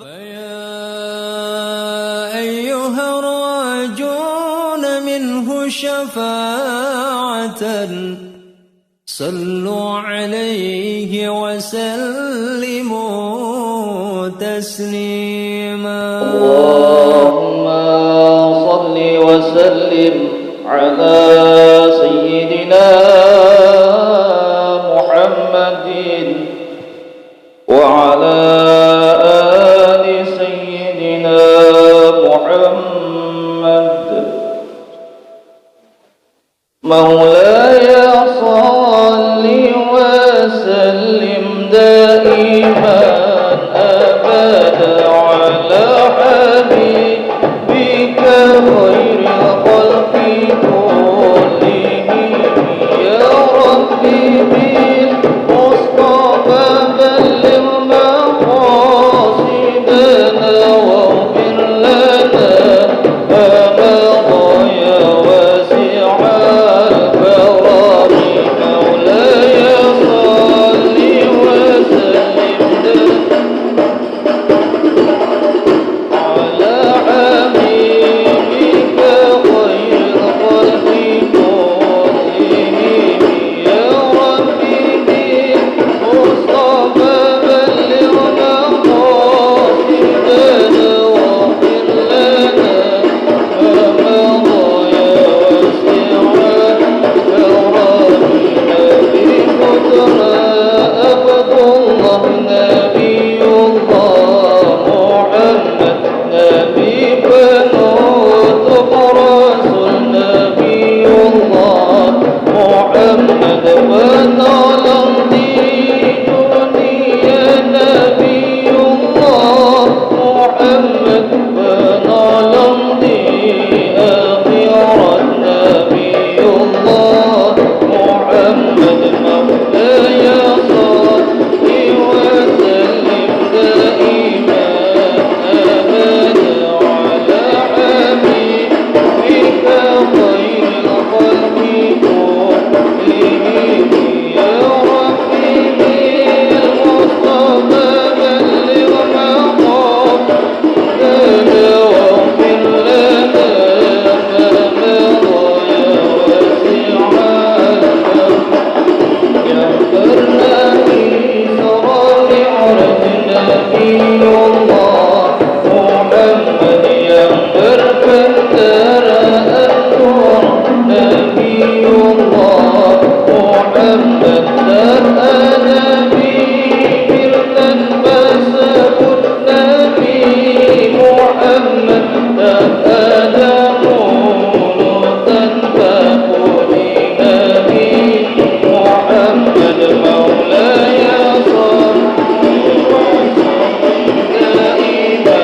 فيا أيها الراجون منه شفاعة صلوا عليه وسلموا تسليما. اللهم صل وسلم على سيدنا محمد وعلى آل سيدنا محمد. مولاي صل وسلم دائما أبدا على حبيبك خير الخلق كلهم. يا ربي بالمصطفى بلغ مقاصدنا واغفر لنا ما مضى يا واسع الكرم. مولاي صل وسلم على حبيبك خير الخلق كلهم. يا ربي بالمصطفى بلغ مقاصدنا واغفر لنا ما مضى يا واسع الكرم. نبينا عبد الله نبي الله محمد نبي بنوت رسول نبي الله محمد ونعلم ديني يا نبي الله محمد ونعلم دين آخرة نبي الله محمد. مولاي صل وسلم دائما أبدا على حبيبك خير الخلق كلهم. يا ربي بالمصطفى بلغ مقاصدنا واغفر لنا ما مضى يا واسع الكرم. يغفرنا في سرار عرض نبي الله محمد يغفر كثر النور نبي الله محمد. ترأنا بمرنا بسه النبي محمد ترأنا مولودا فقولي نبي محمد. مولاي صل دائما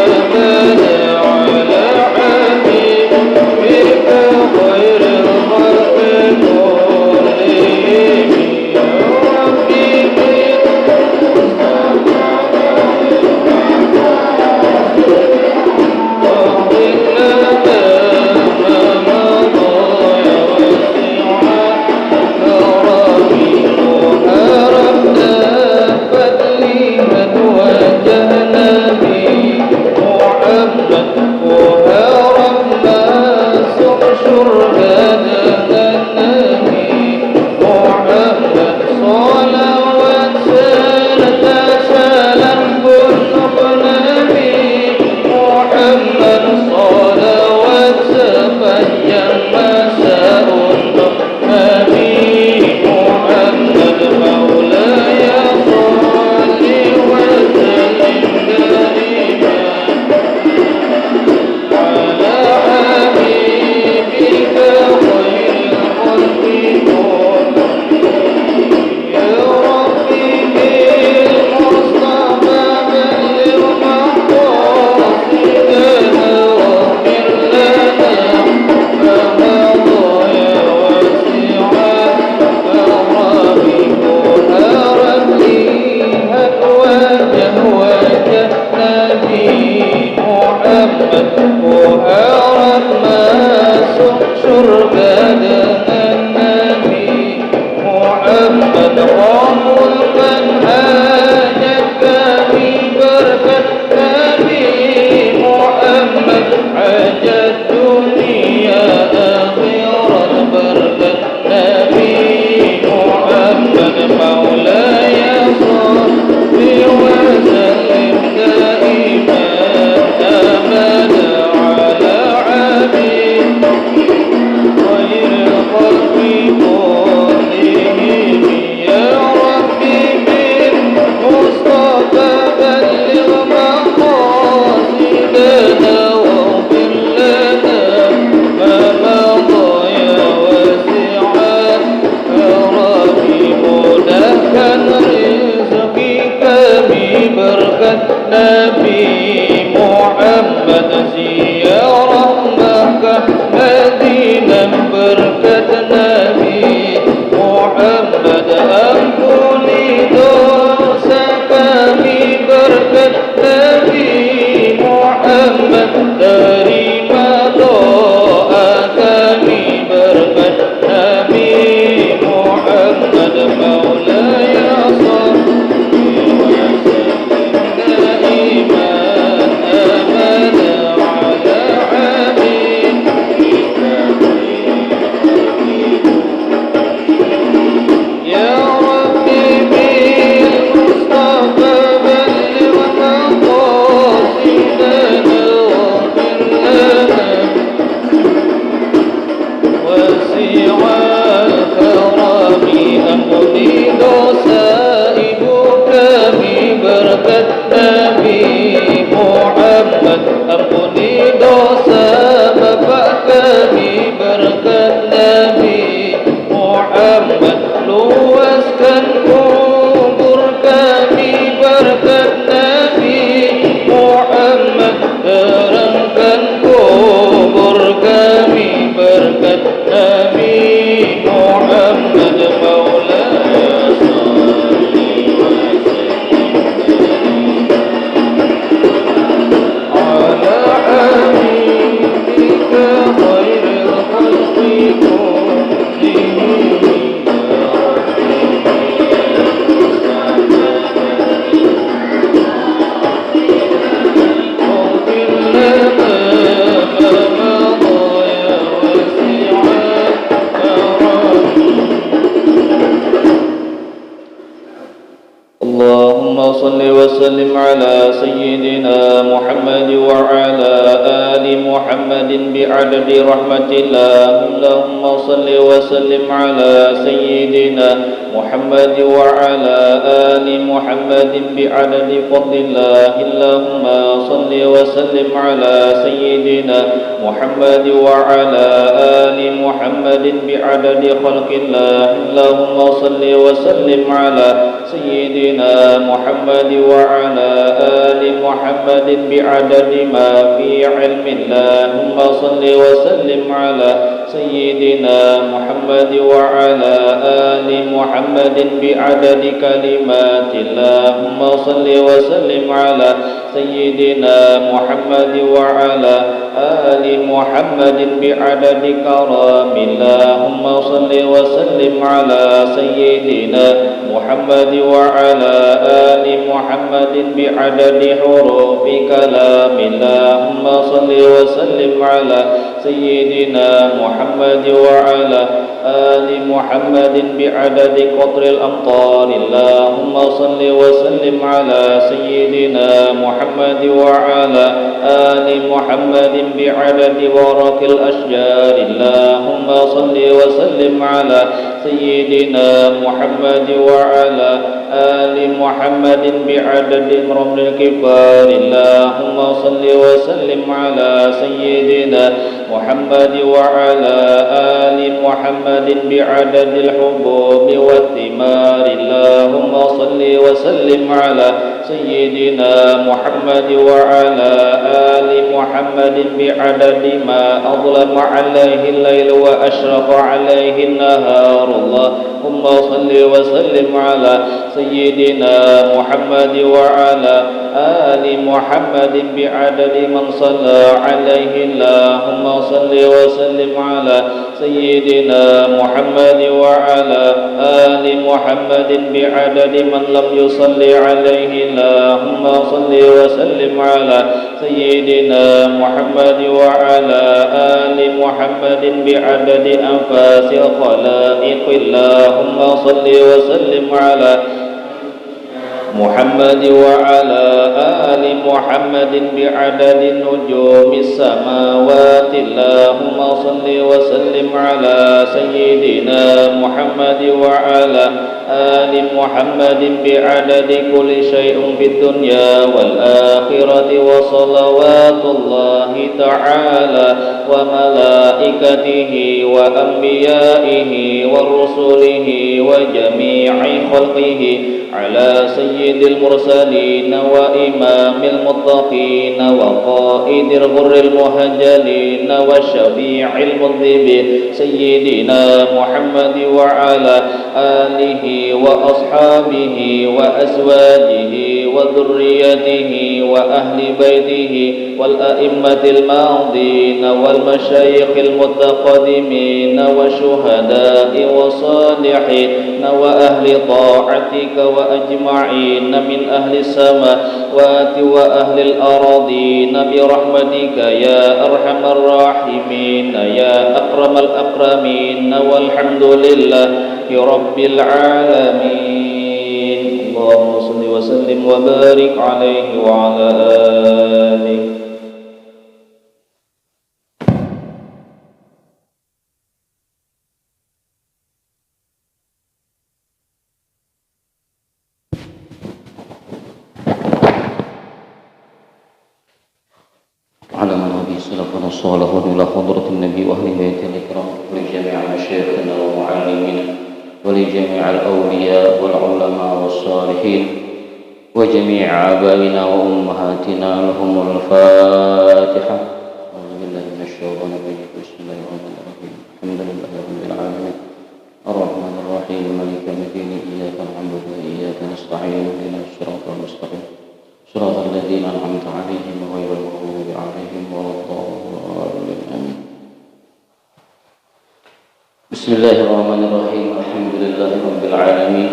أبدا على حبيبك خير الخلق كلهم. يا ربي واغفر لنا ما مضى يا واسع هربنا فدليما وجهنا بمحمد وهربنا سحشر بدنا النبي محمد. صلوات سلام كل نبي محمد صلوات سفيا مساء نبي محمد. مولاي صل وسلم دائما على حبيبك خير الخلق كلهم. يا ربي بالمصطفى بلغ مقاصدنا واغفر لنا ما مضى يا واسع الكرم. هرب لي وجه نبي محمد وهرب ما سحشر بدنا النبي محمد. قاموا المنهج في بركة Nabi Muhammad, ziarah Makkah Madinah berkat Nabi Muhammad, ampuni dosa kami berkat Nabi Muhammad, terima doa kami berkat Nabi Muhammad. Maulaya salli wa sallim daiman abada ala habibika ya Rabbi bil Mustafa balligh maqasidana waghfir lana wasi'al karami, ampuni dosa ibu kami berkat Nabi Muhammad, ampuni dosa bapak kami berkat Nabi Muhammad, luaskan kubur kami berkat Nabi Muhammad, terangkan kubur kami berkat Nabi Muhammad. Maulaya salli wa sallim ala habibika khairil khalqi kullihim ya Rabbi اغفر لنا ما مضى يا واسع الكرم. اللهم صل وسلم على سيدنا محمد وعلى آل محمد بعدد رحمة الله. اللهم صل وسلم على سيدنا محمد وعلى آل محمد بعدد فضل الله. اللهم صل وسلم على سيدنا محمد وعلى آل محمد بعدد خلق الله. اللهم صل وسلم على سيدنا محمد وعلى آل محمد بعدد ما في علم الله. اللهم صل وسلم على سيدنا محمد وعلى آل محمد بعدد كلمات الله. اللهم صل وسلم على سيدنا محمد وعلى آل محمد بعدد كرام الله. اللهم صل وسلم على سيدنا محمد وعلى آل محمد بعدد حروف كلام الله. اللهم صل وسلم على سيدنا محمد وعلى آل محمد بعدد قطر الأمطار. اللهم صل وسلم على سيدنا محمد وعلى آل محمد بعدد ورق الأشجار. اللهم صل وسلم على سيدنا محمد وعلى آل محمد بعدد رمل الكبار. اللهم صل وسلم على سيدنا محمد وعلى آل محمد بعدد الحبوب والثمار. اللهم صل وسلم على سيدنا محمد وعلى آل محمد بعدد ما أظلم عليه الليل وأشرق عليه النهار. اللهم صل وسلم على سيدنا محمد وعلى آل محمد بعدد من صلى عليه. اللهم صل وسلم على سيدنا محمد وعلى آل محمد بعدد من لم يصلي عليه. اللهم صل وسلم على سيدنا محمد وعلى آل محمد بعدد أنفاس الخلائق. اللهم صل وسلم على محمد وعلى آل محمد بعدد نجوم السماوات. اللهم صل وسلم على سيدنا محمد وعلى آل محمد بعدد كل شيء في الدنيا والآخرة وصلوات الله تعالى وملائكته وأنبيائه ورسله وجميع خلقه على سيد المرسلين وإمام المتقين وقائد الغر المهجلين وشفيع المذنبين سيدنا محمد وعلى آله وأصحابه وأزواجه وذريته وأهل بيته والأئمة الماضين والمشايخ المتقدمين والشهداء والصالحين وأهل طاعتك وأجمعين من أهل السماوات وأهل الأراضين برحمتك يا أرحم الراحمين يا أكرم الأكرمين والحمد لله رب العالمين. اللهم صل وسلم وبارك عليه وعلى آله. على من به سلفنا الصالحون إلى حضرة النبي وأهل بيته الكرام ولجميع مشايخنا ومعلمينا ولجميع الأولياء والعلماء والصالحين وجميع آبائنا وأمهاتنا لهم الفاتحة. أعوذ بالله من الشيطان الرجيم. بسم الله الرحمن الرحيم. الحمد لله رب العالمين الرحمن الرحيم مالك يوم الدين إياك نعبد وإياك نستعين اهدنا الصراط المستقيم صراط الذين أنعمت عليهم غير المغضوب عليهم ولا الضالين آمين. بسم الله الرحمن الرحيم الحمد لله رب العالمين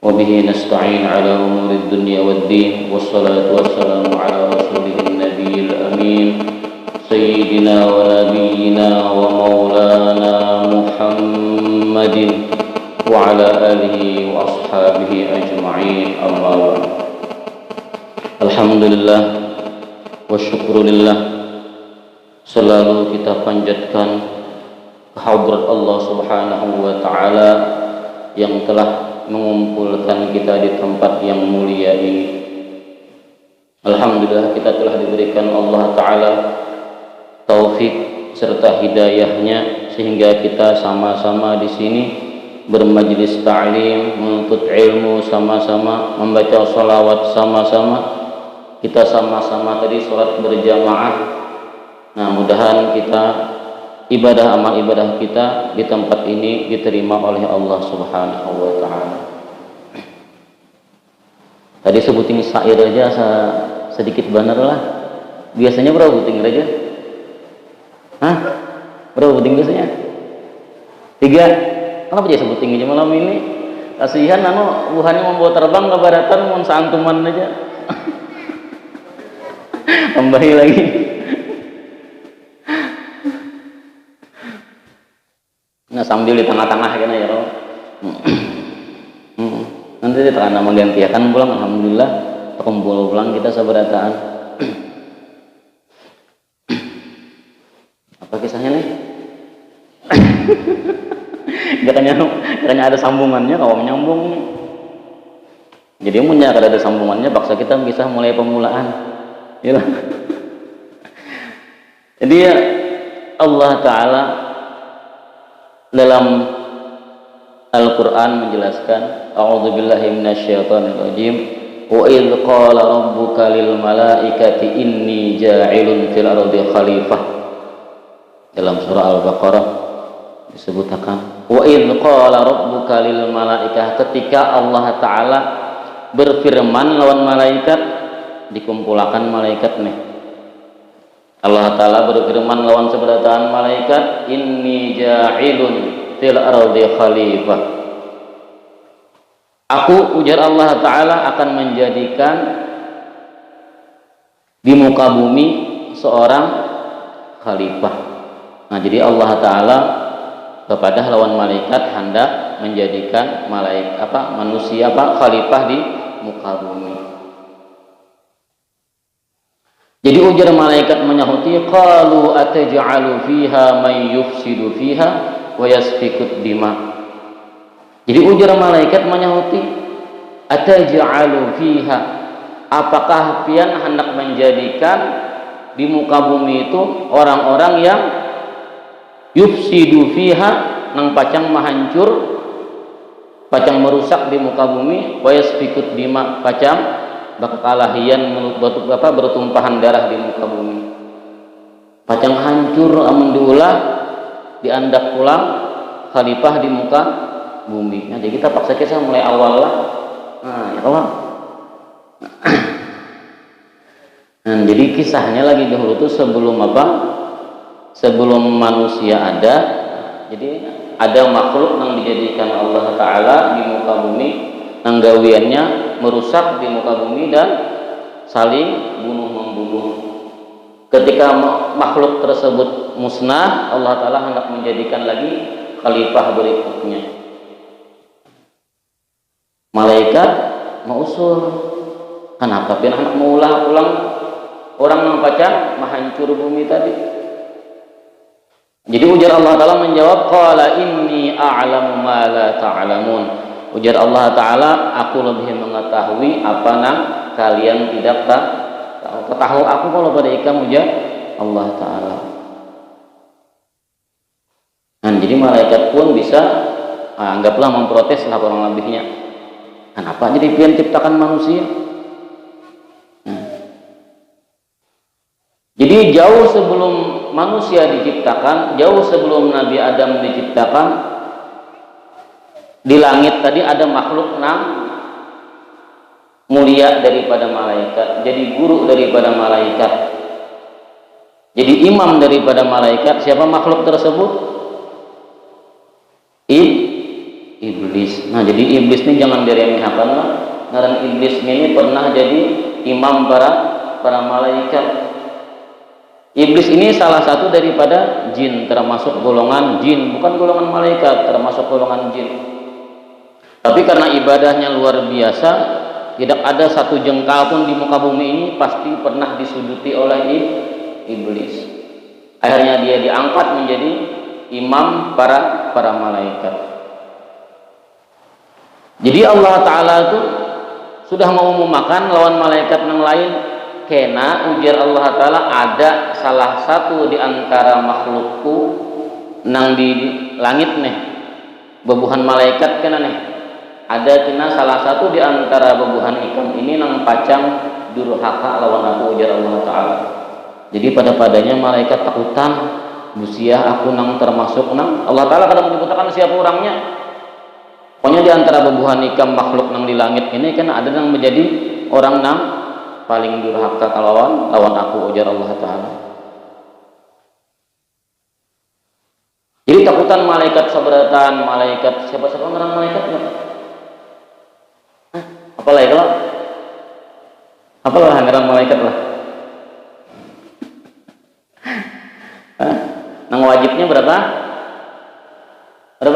وبه نستعين على أمور الدنيا والدين والصلاة والسلام على رسوله النبي الأمين سيدنا ونبينا ومولانا محمد وعلى آله وأصحابه أجمعين. أما بعد. Alhamdulillah wa syukurillah, selalu kita panjatkan kehadrat Allah Subhanahu wa taala yang telah mengumpulkan kita di tempat yang mulia ini. Alhamdulillah kita telah diberikan Allah taala taufik serta hidayahnya sehingga kita sama-sama di sini bermajlis ta'lim, menuntut ilmu sama-sama, membaca sholawat sama-sama. Kita sama-sama tadi sholat berjamaah. Nah, mudahan kita amal ibadah kita di tempat ini diterima oleh Allah Subhanahu wa taala. Tadi sebuting syair aja sedikit bener lah. Biasanya berapa buting aja? Hah? Berapa buting biasanya? 3. Kenapa jadi sebuting aja malam ini? Kasihan buhannya membawa terbang ke baratan mun saantuman aja. Tambahi lagi. Nah, sambil di tengah-tengah kan ya, Roh. Nanti di tengah menggantikan pulang, alhamdulillah kumpul pulang kita sabarataan. Apa kisahnya nih? Katanya ada sambungannya, kalau menyambung. Jadi punya kalau ada sambungannya, paksa kita bisa mulai pemulaan. Ya. Jadi ya, Allah Ta'ala dalam Al-Quran menjelaskan, A'udzubillahi minasyaitonirrajim, wa idh qala rabbuka lil malaikati inni ja'ilun fil ardi khalifah. Dalam surah Al-Baqarah disebutkan, wa idh qala rabbuka lil malaikah, ketika Allah Ta'ala berfirman lawan malaikat, dikumpulkan malaikat nih. Allah Ta'ala berfirman lawan seberataan malaikat, inni ja'ilun fil ardi khalifah. Aku, ujar Allah Ta'ala, akan menjadikan di muka bumi seorang khalifah. Nah, jadi Allah Ta'ala kepada lawan malaikat hendak menjadikan manusia khalifah di muka bumi. Jadi ujar malaikat menyahuti, qalu ataj'alu fiha may yufsidu fiha wa yasfikut dima. Jadi ujar malaikat menyahuti, ataj'alu fiha, apakah pian hendak menjadikan di muka bumi itu orang-orang yang yufsidu fiha, nang pacang mahancur, pacang merusak di muka bumi, wa yasfikut dima, pacang bakalahian bertumpahan darah di muka bumi, pacang hancur amun diulah diandak pulang khalifah di muka bumi. Nah, jadi kita paksa kisah mulai awal lah. Nah, ya Allah. Nah, jadi kisahnya lagi dahulu tuh sebelum apa? Sebelum manusia ada. Jadi ada makhluk yang dijadikan Allah Ta'ala di muka bumi, yang gawiannya merusak di muka bumi dan saling bunuh-membunuh. Ketika makhluk tersebut musnah, Allah Ta'ala hendak menjadikan lagi khalifah berikutnya. Malaikat mau usul, kenapa pian hendak mengulah ulang orang yang pacang menghancur bumi tadi? Jadi ujar Allah Ta'ala menjawab, qala inni a'lamu ma la ta'lamun. Ujar Allah Ta'ala, aku lebih mengetahui apa yang kalian tidak tahu. Ketahu aku kalau pada ikam, ujar Allah Ta'ala. Nah, jadi malaikat pun bisa anggaplah memprotes lah kurang lebihnya. Kenapa jadi pian ciptakan manusia? Jadi jauh sebelum manusia diciptakan, jauh sebelum Nabi Adam diciptakan, di langit tadi ada makhluk yang mulia daripada malaikat, jadi guru daripada malaikat, jadi imam daripada malaikat. Siapa makhluk tersebut? Iblis. Nah, jadi iblis ini jangan diremehkan lah. Karena iblis ini pernah jadi imam para malaikat. Iblis ini salah satu daripada jin, termasuk golongan jin, bukan golongan malaikat, termasuk golongan jin. Tapi karena ibadahnya luar biasa, tidak ada satu jengkal pun di muka bumi ini pasti pernah disuduti oleh iblis. Akhirnya dia diangkat menjadi imam para malaikat. Jadi Allah Ta'ala itu sudah mau memakan lawan malaikat yang lain, kena ujar Allah Ta'ala ada salah satu di antara makhlukku nang di langit nih, bebuhan malaikat kena nih, ada kena salah satu di antara bebuhan ikan ini nang pacang durhaka lawan aku, ujar Allah Ta'ala. Jadi pada-padanya malaikat takutan, busiah aku nang termasuk nang. Allah Ta'ala kadang menyebutkan siapa orangnya. Pokoknya di antara bebuhan ikan makhluk nang di langit ini kan ada yang menjadi orang nang paling durhaka lawan aku, ujar Allah Ta'ala. Jadi takutan malaikat sabaratan, malaikat siapa orang malaikat ya? Apalagi kalau apalah ngaran malaikat lah. Nang wajibnya berapa? 10.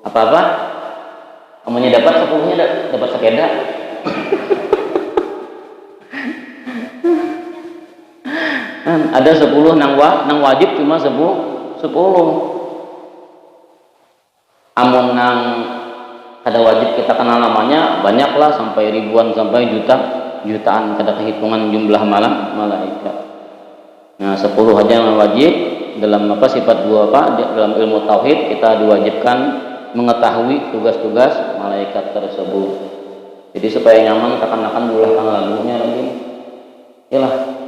Apa-apa? Kamunya dapat 10-nya dapat sepeda. Ada 10 nang wajib cuma 10. Amun nang ada wajib kita kenal namanya banyaklah, sampai ribuan sampai jutaan kada kehitungan jumlah malaikat. Nah, 10 aja yang wajib dalam sifat dua dalam ilmu tauhid kita diwajibkan mengetahui tugas-tugas malaikat tersebut. Jadi supaya nyaman akan ulah lagunya lagi. Yalah.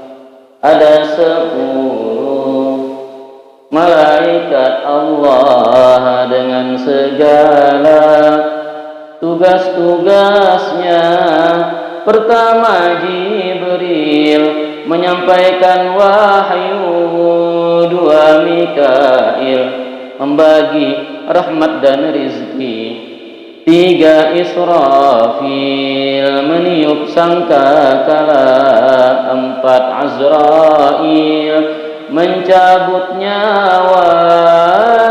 Ada 10 malaikat Allah dengan segala tugas-tugasnya. Pertama Jibril menyampaikan wahyu, dua Mikail membagi rahmat dan rizki, 3 Israfil meniup sangkakala, 4 Azrail mencabut nyawa,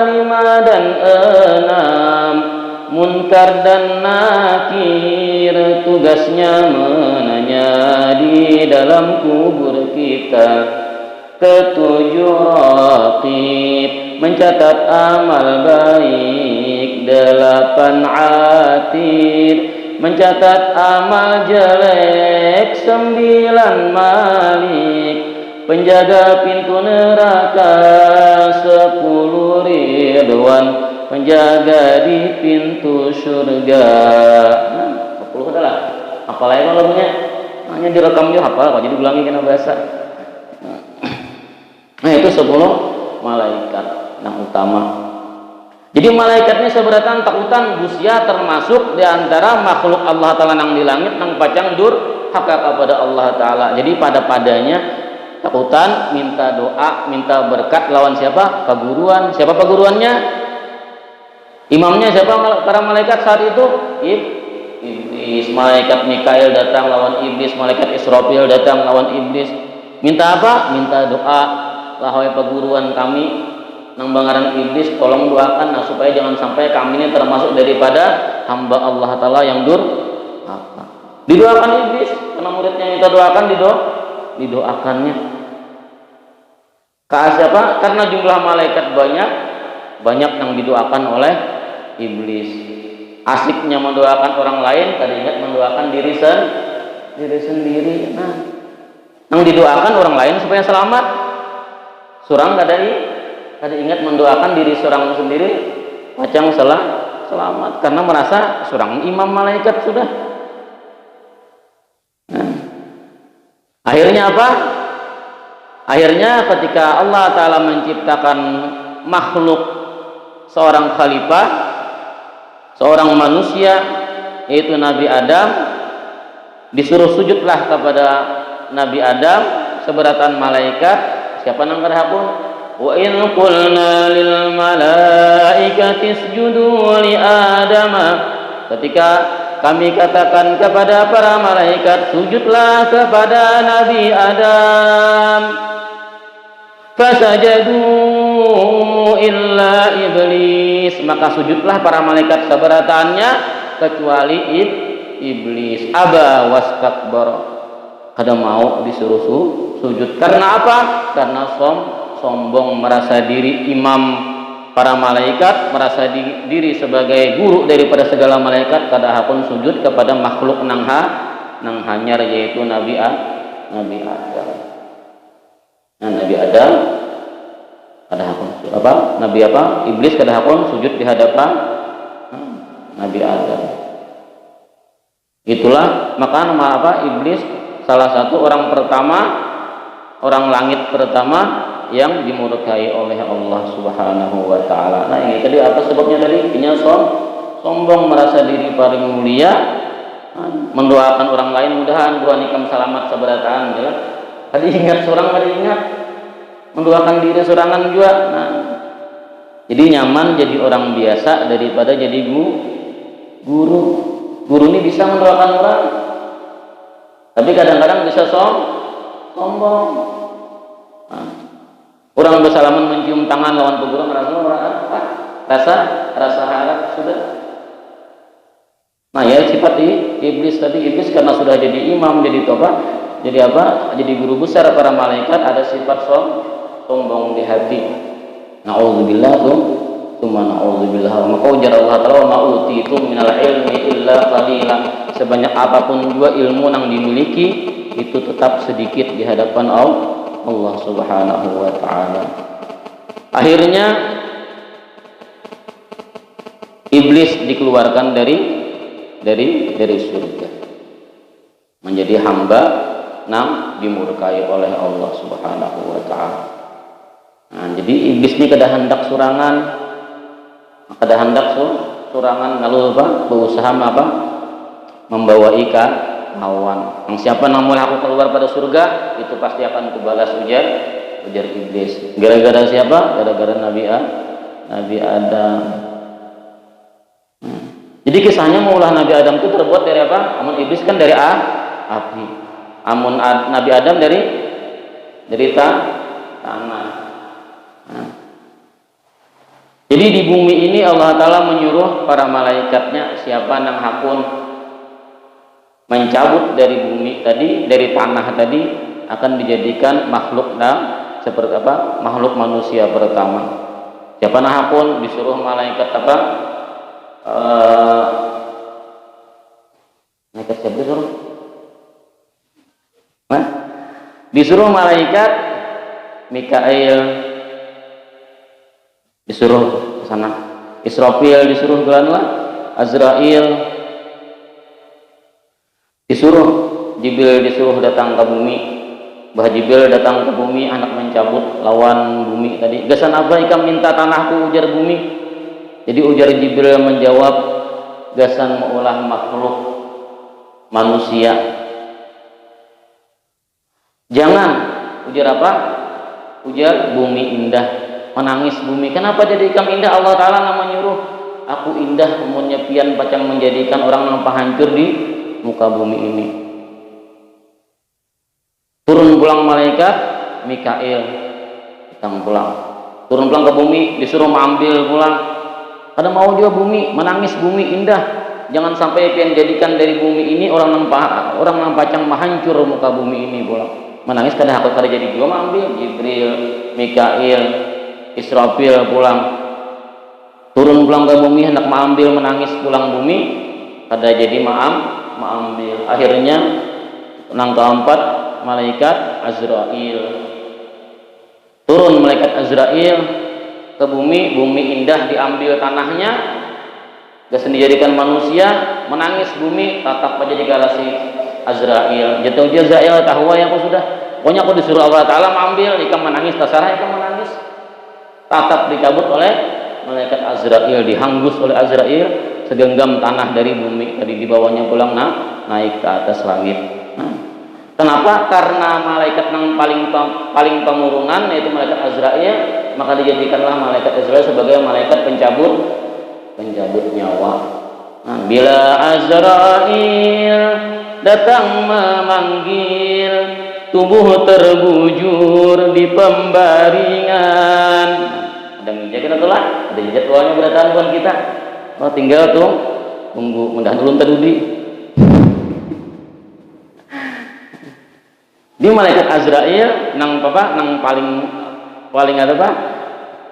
5 dan 6 Munkar dan Nakir tugasnya menanya di dalam kubur kita, 7 Raqib mencatat amal baik, delapan atid, mencatat amal jelek sembilan malik, penjaga pintu neraka 10 ridwan, penjaga di pintu surga. 10 adalah apa lagi lagunya? Hanya direkam juga hafal kok, jadi ulangi kena bahasa. Nah itu 10 malaikat yang utama. Jadi malaikatnya seberatan takutan busia termasuk diantara makhluk Allah Ta'ala yang di langit yang pacang durhaka kepada Allah Ta'ala. Jadi padanya takutan, minta doa, minta berkat lawan siapa? Paguruan. Siapa paguruannya? Imamnya siapa para malaikat saat itu? Iblis. Malaikat Mikail datang lawan iblis, malaikat Israfil datang lawan iblis. Minta apa? Minta doa. Wahai paguruan kami nang bangaran iblis, tolong doakan nah, supaya jangan sampai kami ini termasuk daripada hamba Allah Ta'ala yang durhaka. Didoakan iblis karena muridnya minta doakan, didoakannya. Siapa? Karena jumlah malaikat banyak yang didoakan oleh iblis. Asiknya mendoakan orang lain, tadi ingat mendoakan diri sendiri. Nah, yang didoakan orang lain supaya selamat. Surang kada ingat mendoakan diri seorang sendiri, pacang selamat karena merasa surang imam malaikat sudah. Nah, akhirnya apa? Akhirnya ketika Allah Ta'ala menciptakan makhluk seorang khalifah, seorang manusia yaitu Nabi Adam, disuruh sujudlah kepada Nabi Adam seberatan malaikat. Siapa nang berhakun? Wa in qulna lil malaikati isjudu li adama, ketika kami katakan kepada para malaikat sujudlah kepada Nabi Adam, fasajadu illa iblis, maka sujudlah para malaikat seberatannya kecuali iblis. Aba wastakbar, kada mau disuruh sujud. Karena apa? Karena sombong, merasa diri imam para malaikat, merasa diri sebagai guru daripada segala malaikat, kada hakun sujud kepada makhluk nang hanyar yaitu Nabi Adam. Nah, Nabi Adam kada hakun Nabi iblis kada hakun sujud di hadapan Nabi Adam. Itulah maka nama iblis salah satu orang langit pertama yang dimurkai oleh Allah Subhanahu wa Ta'ala. Nah ini tadi apa sebabnya tadi? Punya sombong, merasa diri paling mulia, mendoakan orang lain mudahan dua nikam selamat seberatan ya. Tadi ingat mendoakan diri sorangan juga. Nah, jadi nyaman jadi orang biasa daripada jadi guru. Guru ini bisa mendoakan orang, tapi kadang-kadang bisa sombong. Nah, orang bersalaman mencium tangan lawan peguru rasa harap sudah. Nah ya sifat iblis tadi, iblis karena sudah jadi imam, jadi jadi jadi guru besar para malaikat, ada sifat sombong di hati. Na'udzubillah na'udzubillah. Maka ujar Allah Ta'ala, wa ma'utitum minal ilmi illa qalila, sebanyak apapun juga ilmu yang dimiliki itu tetap sedikit di hadapan Allah Subhanahu wa Ta'ala. Akhirnya iblis dikeluarkan dari surga, menjadi hamba yang dimurkai oleh Allah Subhanahu wa Ta'ala. Nah, jadi iblis ini kada hendak surangan lalu berusaha membawa hawan. Yang siapa namun aku keluar pada surga itu pasti akan kubalas ujar iblis. Gara-gara siapa? Gara-gara Nabi Adam. Jadi kisahnya maulah Nabi Adam itu terbuat dari apa? Amun iblis kan dari api. Amun Nabi Adam dari tanah. Jadi di bumi ini Allah Ta'ala menyuruh para malaikatnya siapa yang hakun mencabut dari bumi tadi, dari tanah tadi, akan dijadikan makhluk seperti makhluk manusia pertama. Siapa nahapun disuruh malaikat Malaikat siapa disuruh? Hah? Disuruh malaikat Mikail, disuruh ke sana. Israfil disuruh ke sana. Azrail disuruh. Jibril disuruh datang ke bumi. Bah Jibril datang ke bumi, anak mencabut lawan bumi tadi. Gasan apa ikam minta tanahku, ujar bumi. Jadi ujar Jibril menjawab, gasan maulah makhluk manusia. Jangan, ujar apa? Ujar bumi indah, menangis bumi. Kenapa jadi ikam indah? Allah Ta'ala nama nyuruh. Aku indah, umurnya pian pacang menjadikan orang nampak hancur di muka bumi ini. Turun pulang malaikat Mikail, datang pulang. Turun pulang ke bumi, disuruh mengambil pulang. Kada mau dia bumi, menangis bumi indah. Jangan sampai pian jadikan dari bumi ini orang nampacang hancur muka bumi ini pulang. Menangis kada hakut kada jadi juga mengambil. Jibril, Mikail, Israfil pulang. Turun pulang ke bumi hendak mengambil, menangis pulang bumi kada jadi mengambil. Akhirnya nang keempat malaikat Azrail. Turun malaikat Azrail ke bumi, bumi indah diambil tanahnya, gak dijadikan manusia, menangis bumi, tatap aja di garasi Azrail. Jatuh dia Azrail, tahu ya aku sudah. Pokoknya aku disuruh Allah Ta'ala mengambil, ikam menangis, tasarah ikam menangis. Tatap dicabut oleh malaikat Azrail, dihanggus oleh Azrail, segenggam tanah dari bumi tadi dibawanya pulang naik ke atas langit. Kenapa? Karena malaikat yang paling pengurunan yaitu malaikat Azrail, maka dijadikanlah malaikat Azrail sebagai malaikat pencabut nyawa. Bila Azrail datang memanggil, tubuh terbujur di pembaringan. Ada menjaga itulah, ada jadwalnya berdatang buat kita. Oh tinggal tuh tunggu mudah ulun tadudi. Di malaikat Azrail nang paling ada apa?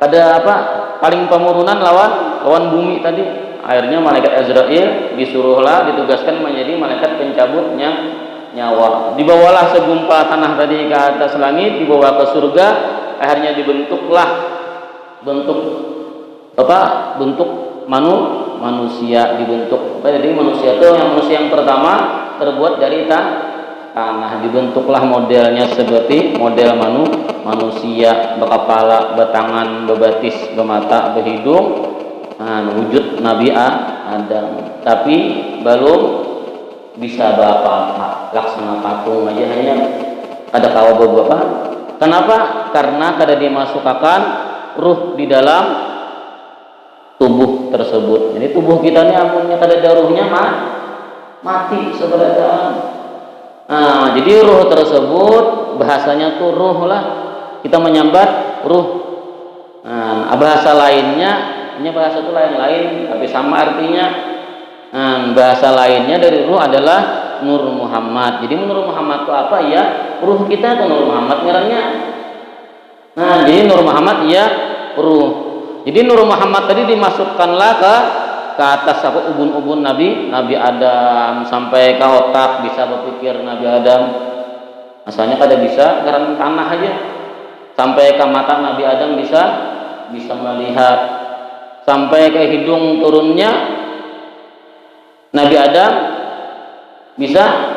Ada apa? Paling pemurunan lawan bumi tadi. Akhirnya malaikat Azrail ditugaskan menjadi malaikat pencabut nyawa. Dibawalah segumpal tanah tadi ke atas langit, dibawa ke surga. Akhirnya dibentuklah bentuk manusia dibentuk. Jadi manusia itu manusia yang pertama terbuat dari tanah, dibentuklah modelnya seperti model manusia, berkepala, bertangan, berbatis, bermata, berhidung, wujud Nabi Adam. Tapi belum bisa apa-apa, laksana patung aja hanya ada kawa beberapa. Kenapa? Karena kada dimasukkan ruh di dalam tubuh tersebut. Jadi tubuh kita ini amunnya kada ada ruhnya mati sebenarnya. Jadi ruh tersebut bahasanya tuh ruh lah, kita menyambat ruh. Bahasa lainnya, ini bahasa itu lain-lain tapi sama artinya. Bahasa lainnya dari ruh adalah Nur Muhammad. Jadi Nur Muhammad itu apa ya? Ruh kita itu Nur Muhammad ngarannya. Jadi Nur Muhammad ya ruh. Jadi Nur Muhammad tadi dimasukkanlah ke atas ubun-ubun Nabi Adam sampai ke otak bisa berpikir Nabi Adam. Asalnya kada bisa karena tanah aja. Sampai ke mata Nabi Adam bisa melihat. Sampai ke hidung turunnya Nabi Adam bisa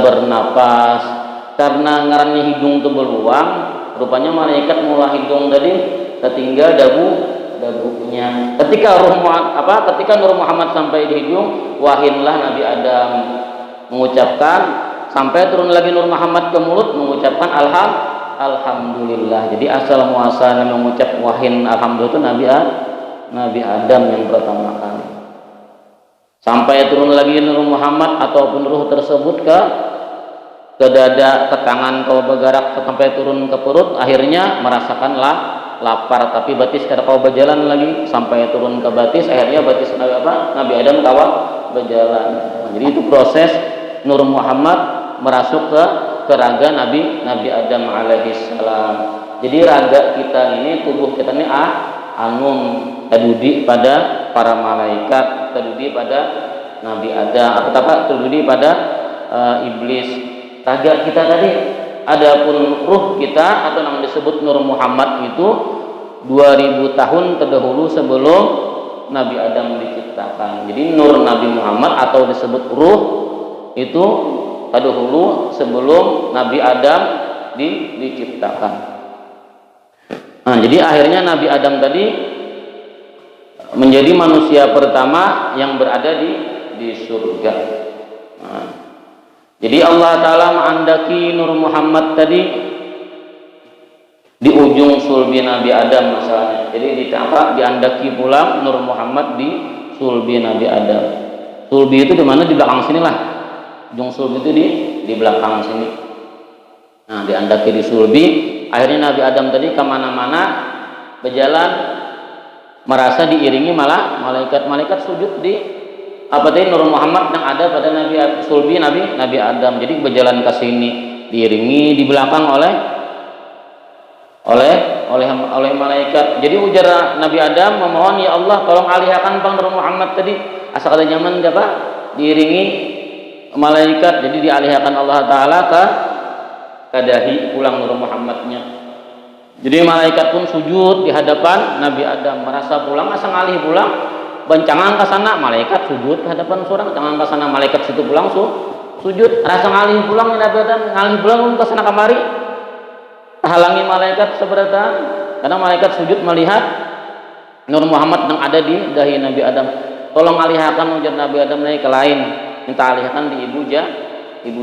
bernapas. Karena ngarannya hidung itu beruang, rupanya malaikat mulai hidung tadi tertinggal dagunya. Ketika Nur Muhammad sampai di hidung, wahinlah Nabi Adam mengucapkan, sampai turun lagi Nur Muhammad ke mulut mengucapkan alhamdulillah. Jadi asal muasalnya mengucap wahin alhamdulillah itu Nabi Adam yang pertama kali. Sampai turun lagi Nur Muhammad ataupun ruh tersebut ke dada, ke tangan, kau bergerak sampai turun ke perut, akhirnya merasakan lapar, tapi batis kada kau berjalan lagi sampai turun ke batis, akhirnya batis Nabi Adam kawa berjalan. Jadi itu proses Nur Muhammad merasuk ke raga Nabi Adam alaihissalam. Jadi raga kita ini, tubuh kita ini tadudi pada para malaikat, tadudi pada Nabi Adam, apa tadudi pada iblis. Raga kita tadi, adapun ruh kita atau yang disebut Nur Muhammad itu 2000 tahun terdahulu sebelum Nabi Adam diciptakan. Jadi Nur Nabi Muhammad atau disebut ruh itu terdahulu sebelum Nabi Adam diciptakan. Nah, jadi akhirnya Nabi Adam tadi menjadi manusia pertama yang berada di surga. Nah, jadi Allah Ta'ala mengandaki Nur Muhammad tadi di ujung sulbi Nabi Adam masalahnya. Jadi diandaki pula Nur Muhammad di sulbi Nabi Adam. Sulbi itu di mana? Di belakang sini lah. Ujung sulbi itu di belakang sini. Nah, diandaki di sulbi. Akhirnya Nabi Adam tadi kemana-mana berjalan, merasa diiringi malah malaikat sujud di Nur Muhammad yang ada pada sulbi Nabi Adam. Jadi berjalan ke sini diiringi, di belakang oleh malaikat. Jadi ujar Nabi Adam memohon, ya Allah tolong alihkan Nur Muhammad tadi, asal ada zaman diiringi malaikat. Jadi dialihkan Allah Ta'ala ke dahi pulang Nur Muhammadnya. Jadi malaikat pun sujud di hadapan Nabi Adam, merasa pulang, asa ngalih pulang, bencangan ke sana malaikat sujud ke hadapan seorang, jangan ke sana malaikat situ pulang sujud, rasa ngalih pulang Nabi Adam, ngalih pulang ke sana kemari, halangi malaikat seberatan, karena malaikat sujud melihat Nur Muhammad yang ada di dahi Nabi Adam. Tolong alihkan ujar Nabi Adam naik ke lain, minta alihkan di ibu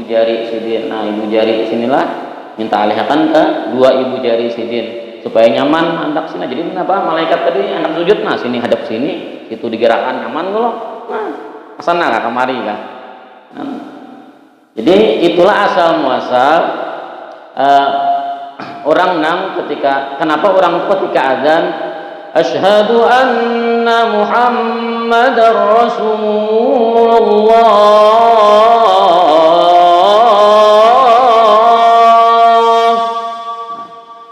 jari sidin. Nah, ibu jari sinilah minta alihkan ke dua ibu jari sidin supaya nyaman hendak sini. Jadi kenapa malaikat tadi hendak sujud, nah sini hadap sini, itu digerakkan nyaman kalau nah kesana lah kemari lah. Nah, jadi itulah asal muasal orang kenapa orang ketika azan asyhadu anna Muhammadar Rasulullah,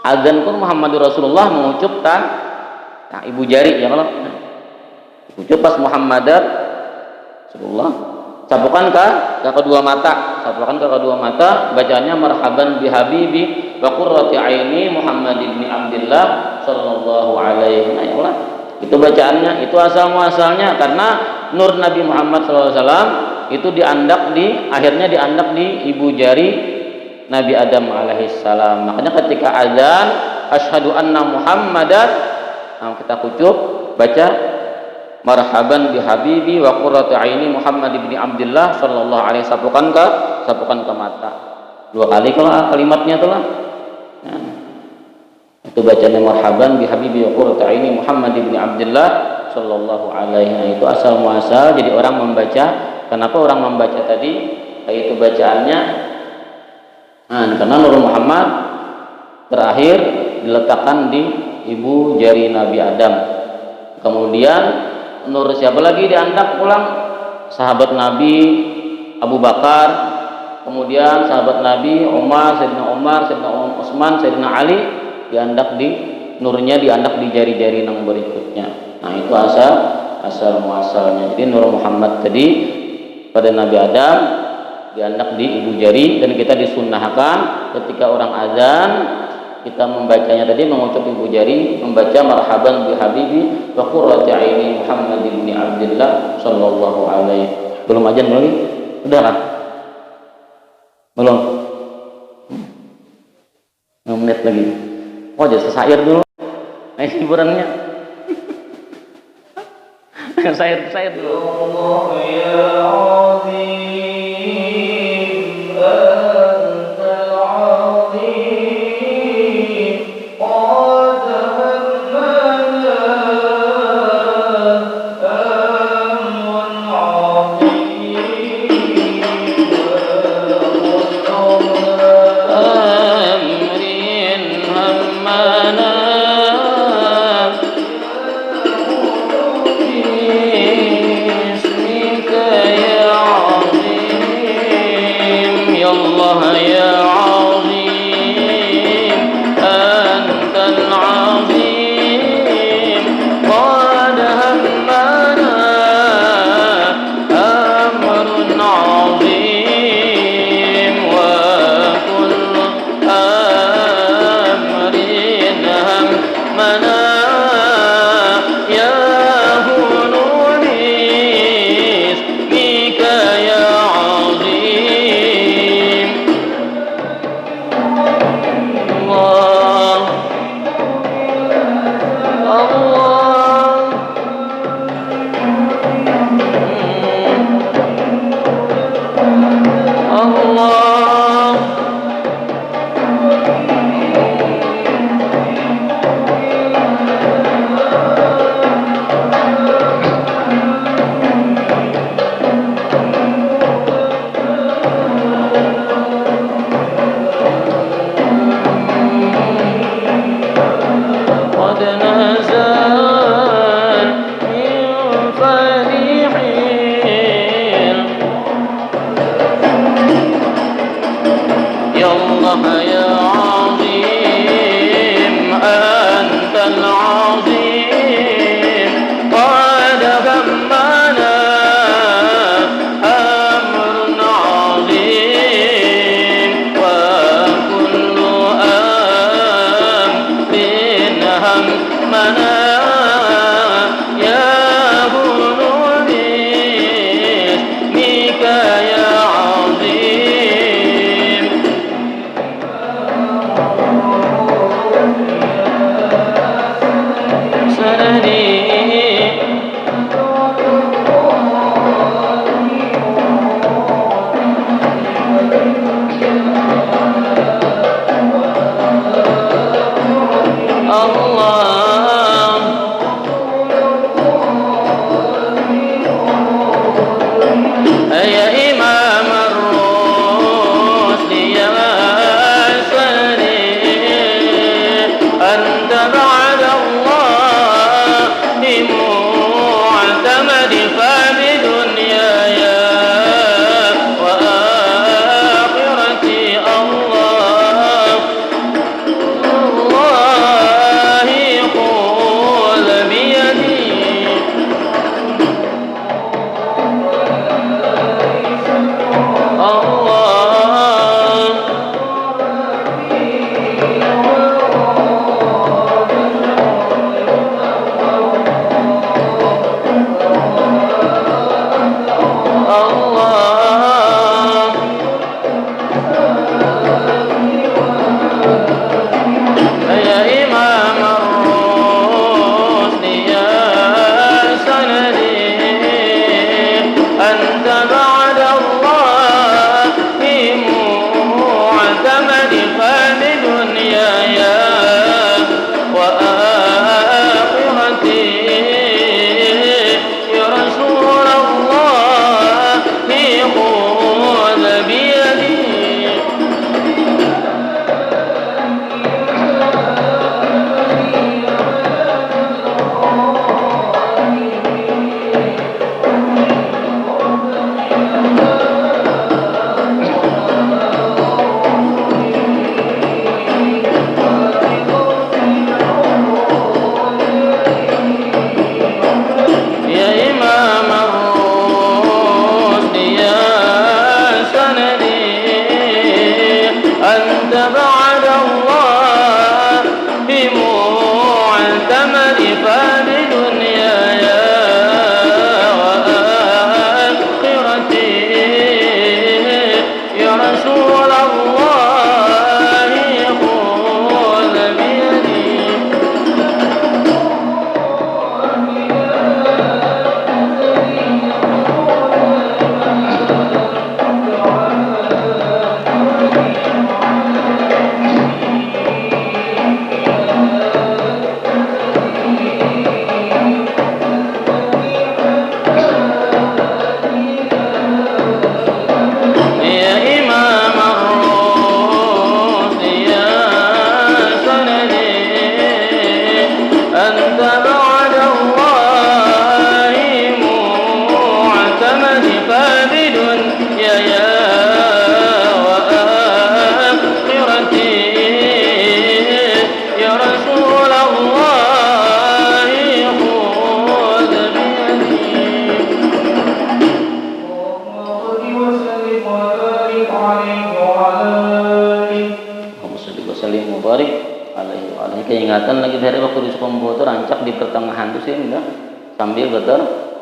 azan pun Muhammadur Rasulullah mengucap nah, ibu jari ya kalau ucap pas Muhammadar Rasulullah, sapukan ke kedua mata, bacaannya marhaban bihabibi wa qurrati aini Muhammad ibn Abdillah sallallahu alaihi wasallam. Itu bacaannya, itu asal muasalnya karena nur Nabi Muhammad SAW itu akhirnya diandak di ibu jari Nabi Adam alaihissalam. Makanya ketika azan asyhadu anna Muhammadan, nah, kita ucap baca marhaban bihabibi wa qurrati aini Muhammad ibn Abdillah sallallahu alaihi wasallam, sapukan ke mata. 2 kali kalau kalimatnya itulah. Nah, itu bacanya marhaban bihabibi wa qurrati aini Muhammad ibn Abdillah sallallahu alaihi. Nah, itu asal muasal. Jadi orang membaca, kenapa orang membaca tadi itu bacaannya karena Nur Muhammad terakhir diletakkan di ibu jari Nabi Adam. Kemudian nur siapa lagi diandak pulang? Sahabat Nabi Abu Bakar, kemudian sahabat Nabi Sayyidina Umar, Sayyidina Utsman, Sayyidina Ali nurnya diandak di jari-jari yang berikutnya. Nah, itu asal muasalnya. Jadi Nur Muhammad tadi pada Nabi Adam diandak di ibu jari, dan kita disunnahkan ketika orang azan kita membacanya tadi mengucap ibu jari, membaca marhaban bihabibi wa qurrati aini Muhammad ibn Abdillah sallallahu alaihi. Belum azan lagi? Udah kan? Belum? 5 menit lagi. Oh, jadi sesair dulu. Nah, hiburannya. Sair dulu. Allah ya azim. قد نزل من فريحين يا الله يا عظيم أنت العظيم قد همنا أمر عظيم وكل أمر همنا يا بنو باسمك يا عظيم سندي الله يا إمام الرسل يا سليم أنت بعد الله معتمد فبدنياي وآخرتي الله الله خذ بيدي يا إمام الرسل يا سندي أنت بعد الله معتمد فبدنياي وآخرتي يا رسول الله خذ بيدي يا إمام الرسل يا سندي أنت بعد الله بمعتمد فبدنياي وآخرتي يا رسول الله خذ بيدي يا إمام الرسل يا سندي أنت بعد الله معتمد فبدنياي وآخرتي يا رسول الله خذ بيدي keingatan lagi dari waktu di komputer rancak di pertengahan tuh sih enggak sambil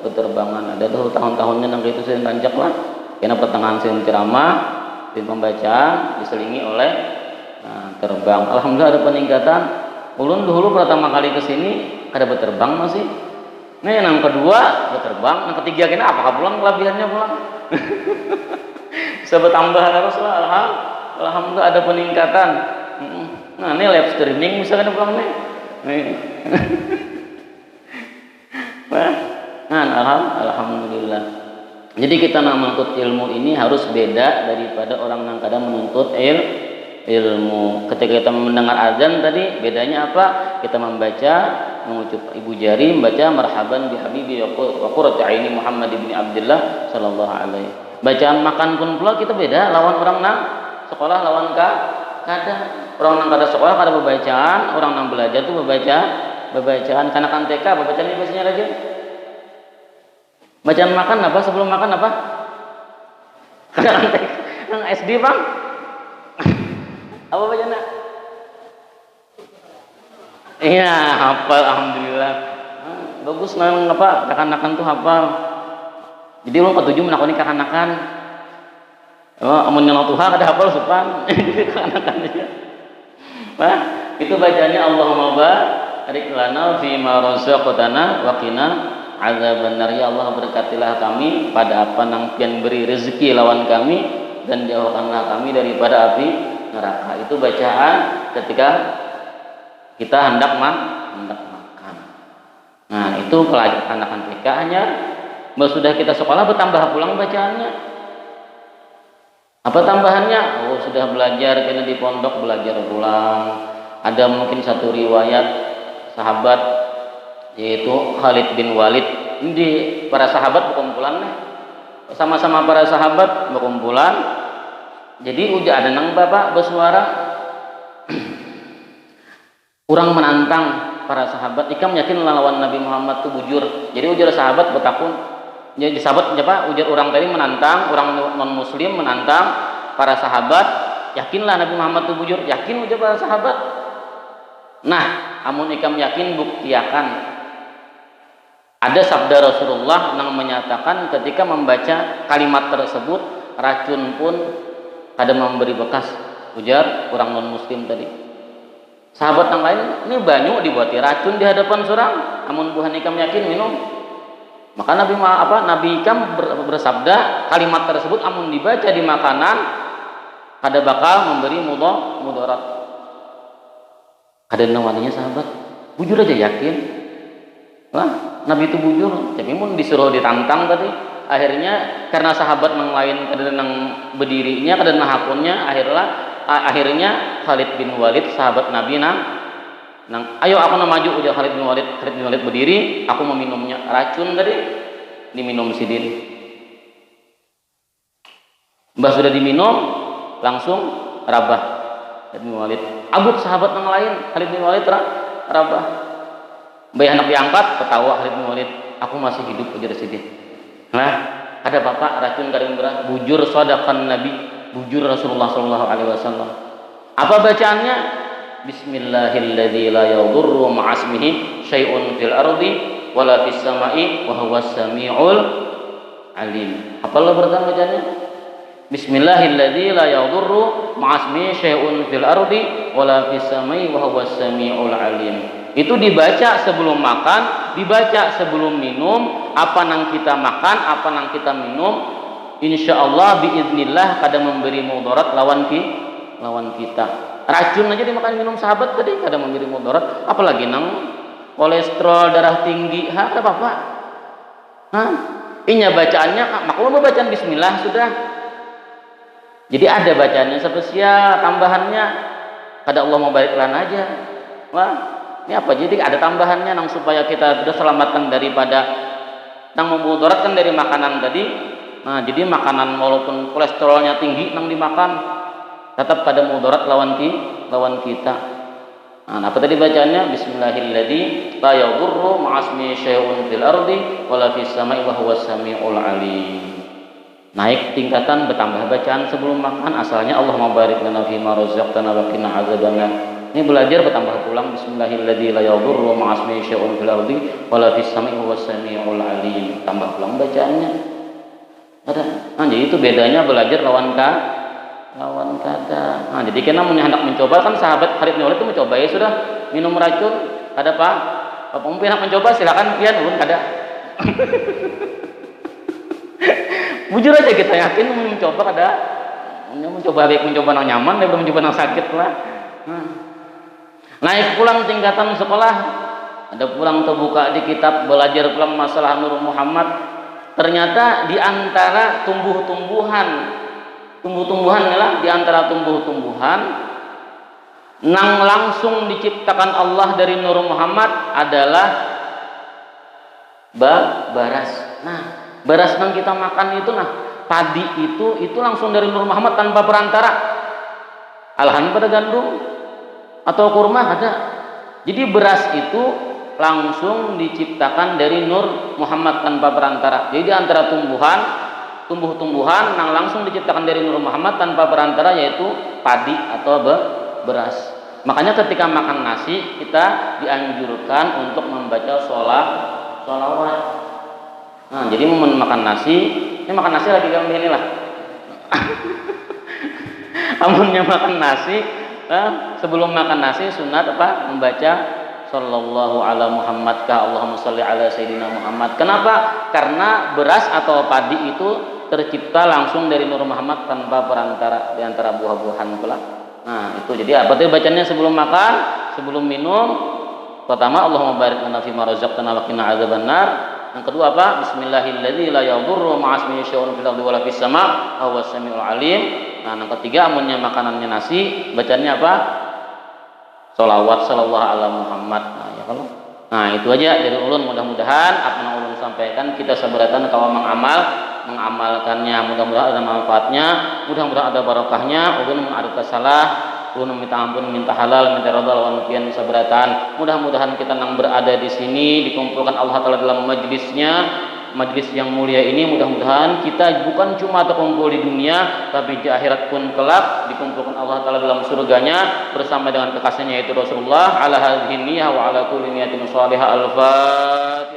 berterbangan ada tuh tahun-tahunnya nang itu sih rancak lah karena pertengahan sih ceramah dan pembaca diselingi oleh terbang. Alhamdulillah ada peningkatan. Ulun dulu pertama kali ke sini ada berterbang masih. Nah yang kedua berterbang, yang ketiga kena apakah pulang kelabihannya pulang? Bisa bertambah Rasulullah. Alhamdulillah ada peningkatan. Nah, ini live streaming misalkan pulang nih. Nah, alhamdulillah. Jadi kita menuntut ilmu ini harus beda daripada orang yang kadang menuntut ilmu. Ketika kita mendengar azan tadi, bedanya apa? Kita membaca, mengucap ibu jari, membaca marhaban bi habibi wa qurratu aini Muhammad bin Abdullah sallallahu alaihi. Bacaan makan pun pula kita beda lawan orang nang sekolah lawan kada. Orang nang kada sekolah kada bacaan, orang nang belajar tuh bacaan kanak-kanak TK bacaan ini biasanya aja. Bacaan makan apa? Sebelum makan apa? Kanak-kanak TK. Nang SD, Bang. Apa bacaan? Iya, hafal alhamdulillah. Bagus nang apa? Kanak-kanak tuh hafal. Jadi lu ketujuh menakoni kanak-kanak. Amun nang Tuhan kada hafal supan. Kanak-kanak. Nah, itu bacanya Allahumma barik lana fi ma razaqtana wa qina azabannar. Ya Allah, berkatilah kami pada apa nang pian beri rezeki lawan kami dan jauhkanlah kami daripada api neraka. Itu bacaan ketika kita hendak makan. Nah, itu pelajaran anak-anak TK hanya sudah kita sekolah bertambah pulang bacaannya. Apa tambahannya? Oh, sudah belajar karena di pondok belajar pulang. Ada mungkin satu riwayat sahabat yaitu Khalid bin Walid. Ini para sahabat berkumpulan nih. Sama-sama para sahabat berkumpulan. Jadi udah ada nang bapak bersuara kurang menantang para sahabat. Ikam yakin lawan Nabi Muhammad itu bujur. Jadi ujar sahabat bertakun. Jadi sahabat apa? Ujar orang tadi menantang, orang non muslim menantang para sahabat. Yakinlah Nabi Muhammad itu bujur. Yakin ujar para sahabat. Nah, amun ikam yakin buktiakan. Ada sabda Rasulullah yang menyatakan ketika membaca kalimat tersebut racun pun kada memberi bekas. Ujar orang non muslim tadi. Sahabat yang lain, ini banyu dibuati racun di hadapan surang. Amun buhan ikam yakin minum. Maka Nabi ikam bersabda kalimat tersebut amun dibaca di makanan kada bakal memberi mudarat. Kada nawaninya sahabat. Bujur aja yakin. Wah, Nabi itu bujur. Tapi mun disuruh ditantang tadi, akhirnya karena sahabat yang lain kada nang berdirinya, kada nang hakunnya, akhirnya Khalid bin Walid sahabat Nabi ayo aku maju ujar Khalid bin Walid berdiri, aku meminumnya racun tadi diminum sidin. Mbah sudah diminum langsung rabah Khalid bin Walid. Abut sahabat yang lain Khalid bin Walid rabah. Mbah anak diangkat ketawa Khalid bin Walid, aku masih hidup ujar sidin. Nah, ada bapak racun karing berat bujur sadaqan Nabi, bujur Rasulullah sallallahu alaihi wasallam. Apa bacaannya? Bismillahilladzi la yadurru ma'asmihi syai'un fil ardi wala fis sama'i wa huwas samiul alim. Apalah pertama bacaannya? Bismillahilladzi la yadurru ma'asmihi syai'un fil ardi wala fis sama'i wa huwas samiul alim. Itu dibaca sebelum makan, dibaca sebelum minum, apa nang kita makan, apa nang kita minum, insyaallah biiznillah kada memberi mudarat lawan kita. Racun aja dimakan minum sahabat tadi kada memberi mudarat, apalagi nang kolesterol darah tinggi, ada apa-apa. Inya bacaannya maklum bacaan bismillah sudah. Jadi ada bacaannya spesial tambahannya. Kada Allah mau barik lan aja. Wah, ini apa? Jadi ada tambahannya nang supaya kita terselamatkan daripada nang memudaratkan dari makanan tadi. Nah, jadi makanan walaupun kolesterolnya tinggi nang dimakan tetap pada mudarat lawan kita. Nah, apa tadi bacaannya? Bismillahilladzi la yadurru ma'asmi syai'un fil ardi wala fis sama'i wa huwas samiul alim. Naik tingkatan bertambah bacaan sebelum makan. Asalnya Allahumma barik lana fi ma razaqtana wa qina azabannar. Ini belajar bertambah pulang Bismillahilladzi la yadurru ma'asmi syai'un fil ardi wala fis sama'i wa huwas samiul alim. Tambah pulang bacaannya. Ada. Nah, jadi itu bedanya belajar lawan kada. Nah, jadi kena hendak mencoba kan sahabat Khalid bin Walid itu mencoba ya sudah minum racun, ada Pak. Bapak mungkin hendak mencoba silakan pian pun kada. Bujur aja kita yakin mencoba kada mencoba nang nyaman daripada mencoba nang sakit lah. Naik pulang tingkatan sekolah, ada pulang terbuka di kitab, belajar pulang masalah Nur Muhammad. Ternyata di antara tumbuh-tumbuhan lah, di antara tumbuh-tumbuhan nang langsung diciptakan Allah dari Nur Muhammad adalah baras. Nah, baras yang kita makan itu, padi itu langsung dari Nur Muhammad tanpa perantara. Alhan pada gandum atau kurma ada. Jadi beras itu langsung diciptakan dari Nur Muhammad tanpa perantara. Jadi antara tumbuh-tumbuhan yang langsung diciptakan dari Nur Muhammad tanpa perantara yaitu padi atau beras. Makanya ketika makan nasi kita dianjurkan untuk membaca sholawat. Nah, jadi mau makan nasi lagi kami inilah. Amunnya makan nasi, sebelum makan nasi sunat apa? Membaca sallallahu ala Muhammad ka Allahumma sholli ala sayyidina Muhammad. Kenapa? Karena beras atau padi itu tercipta langsung dari Nur Muhammad tanpa perantara di antara buah-buahan pula. Nah, itu jadi apa tuh bacanya sebelum makan, sebelum minum? Pertama, Allahumma barik lana fima razaqtana wa qina adzabannar. Yang kedua apa? Bismillahirrahmanirrahim la yadurru ma'asmihi syai'un fil ardi wala fis sama' wa huwas samiul alim. Nah, yang ketiga amunnya makanannya nasi, bacanya apa? Sholawat sallallahu ala Muhammad. Nah, ya kalau. Nah, itu aja dari ulun, mudah-mudahan apa yang ulun sampaikan kita sabaratan kalau mengamalkannya, mudah-mudahan ada manfaatnya, mudah-mudahan ada barokahnya. Ulun ada salah, ulun minta ampun, minta halal, minta ridha lawan pian sabaratan. Mudah-mudahan kita nang berada di sini dikumpulkan Allah Taala dalam majlis yang mulia ini, mudah-mudahan kita bukan cuma terkumpul di dunia tapi di akhirat pun kelak dikumpulkan Allah Taala dalam surganya bersama dengan kekasihnya yaitu Rasulullah ala hadhihi niyyah wa ala kulli niyatin shalihah. Al-Fatihah.